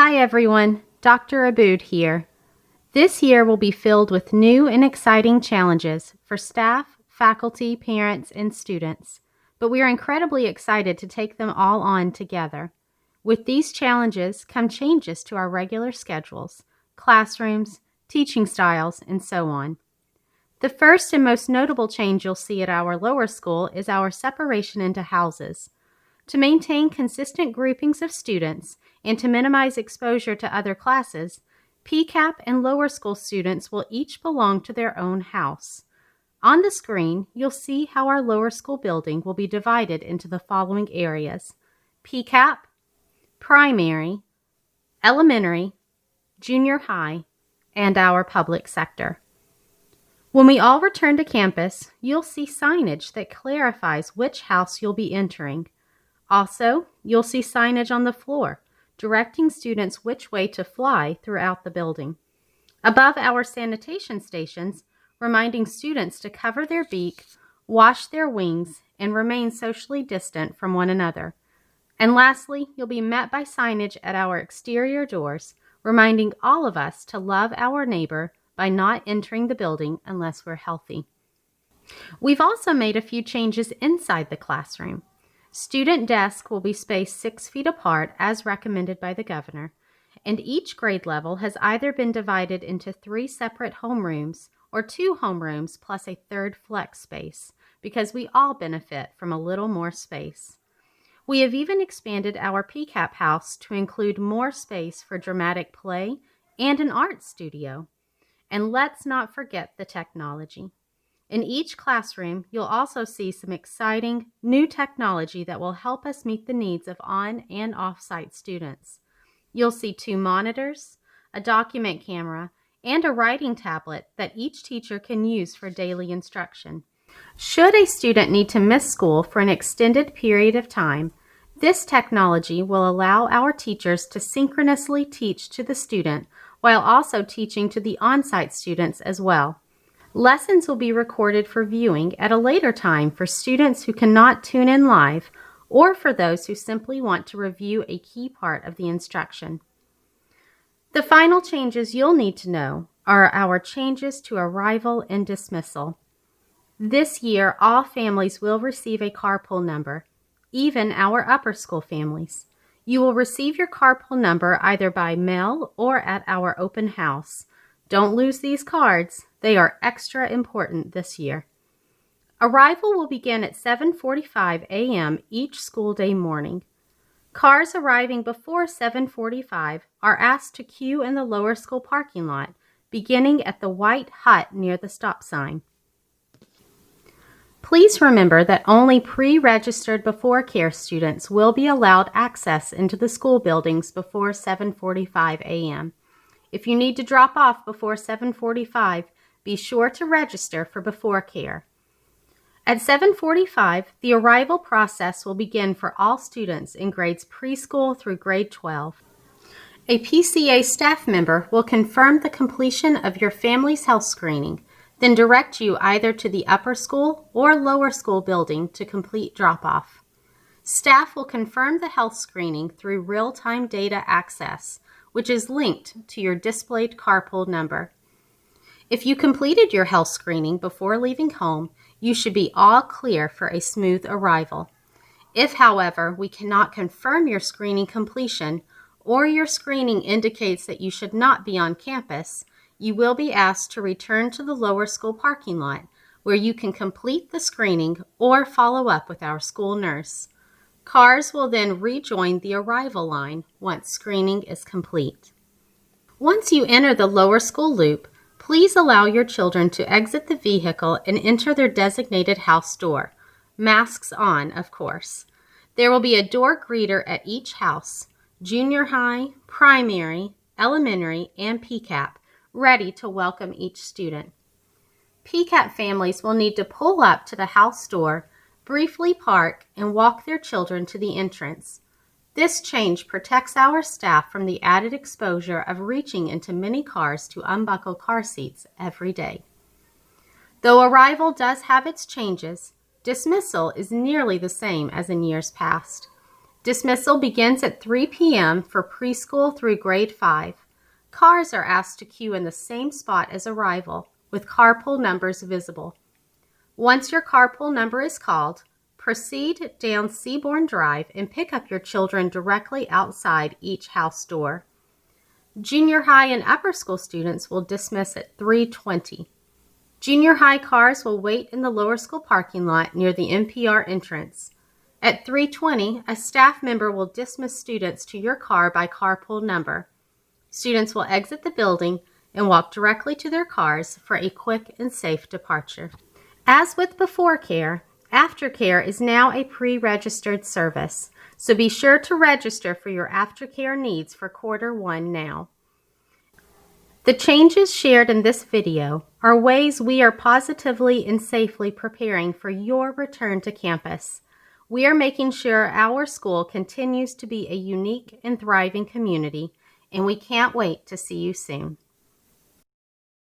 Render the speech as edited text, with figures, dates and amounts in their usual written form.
Hi everyone, Dr. Abood here. This year will be filled with new and exciting challenges for staff, faculty, parents, and students, but we are incredibly excited to take them all on together. With these challenges come changes to our regular schedules, classrooms, teaching styles, and so on. The first and most notable change you'll see at our lower school is our separation into houses. To maintain consistent groupings of students and to minimize exposure to other classes, PCAP and lower school students will each belong to their own house. On the screen, you'll see how our lower school building will be divided into the following areas: PCAP, primary, elementary, junior high, and our public sector. When we all return to campus, you'll see signage that clarifies which house you'll be entering. Also, you'll see signage on the floor, directing students which way to fly throughout the building. Above our sanitation stations, reminding students to cover their beak, wash their wings, and remain socially distant from one another. And lastly, you'll be met by signage at our exterior doors, reminding all of us to love our neighbor by not entering the building unless we're healthy. We've also made a few changes inside the classroom. Student desks will be spaced 6 feet apart as recommended by the governor, and each grade level has either been divided into 3 separate homerooms or 2 homerooms plus a third flex space, because we all benefit from a little more space. We have even expanded our PCAP house to include more space for dramatic play and an art studio. And let's not forget the technology. In each classroom, you'll also see some exciting new technology that will help us meet the needs of on- and off-site students. You'll see 2 monitors, a document camera, and a writing tablet that each teacher can use for daily instruction. Should a student need to miss school for an extended period of time, this technology will allow our teachers to synchronously teach to the student while also teaching to the on-site students as well. Lessons will be recorded for viewing at a later time for students who cannot tune in live or for those who simply want to review a key part of the instruction. The final changes you'll need to know are our changes to arrival and dismissal. This year, all families will receive a carpool number, even our upper school families. You will receive your carpool number either by mail or at our open house. Don't lose these cards. They are extra important this year. Arrival will begin at 7:45 a.m. each school day morning. Cars arriving before 7:45 are asked to queue in the lower school parking lot, beginning at the white hut near the stop sign. Please remember that only pre-registered Aftercare students will be allowed access into the school buildings before 7:45 a.m. If you need to drop off before 7:45, be sure to register for Aftercare. At 7:45, the arrival process will begin for all students in grades preschool through grade 12. A PCA staff member will confirm the completion of your family's health screening, then direct you either to the upper school or lower school building to complete drop-off. Staff will confirm the health screening through real-time data access, which is linked to your displayed carpool number. If you completed your health screening before leaving home, you should be all clear for a smooth arrival. If, however, we cannot confirm your screening completion or your screening indicates that you should not be on campus, you will be asked to return to the lower school parking lot, where you can complete the screening or follow up with our school nurse. Cars will then rejoin the arrival line once screening is complete. Once you enter the lower school loop, please allow your children to exit the vehicle and enter their designated house door. Masks on, of course. There will be a door greeter at each house, junior high, primary, elementary, and PCAP, ready to welcome each student. PCAP families will need to pull up to the house door, briefly park, and walk their children to the entrance. This change protects our staff from the added exposure of reaching into many cars to unbuckle car seats every day. Though arrival does have its changes, dismissal is nearly the same as in years past. Dismissal begins at 3 p.m. for preschool through grade 5. Cars are asked to queue in the same spot as arrival, with carpool numbers visible. Once your carpool number is called, proceed down Seabourn Drive and pick up your children directly outside each house door. Junior high and upper school students will dismiss at 3:20. Junior high cars will wait in the lower school parking lot near the NPR entrance. At 3:20, a staff member will dismiss students to your car by carpool number. Students will exit the building and walk directly to their cars for a quick and safe departure. As with Before Care, Aftercare is now a pre-registered service, so be sure to register for your Aftercare needs for Q1 now. The changes shared in this video are ways we are positively and safely preparing for your return to campus. We are making sure our school continues to be a unique and thriving community, and we can't wait to see you soon.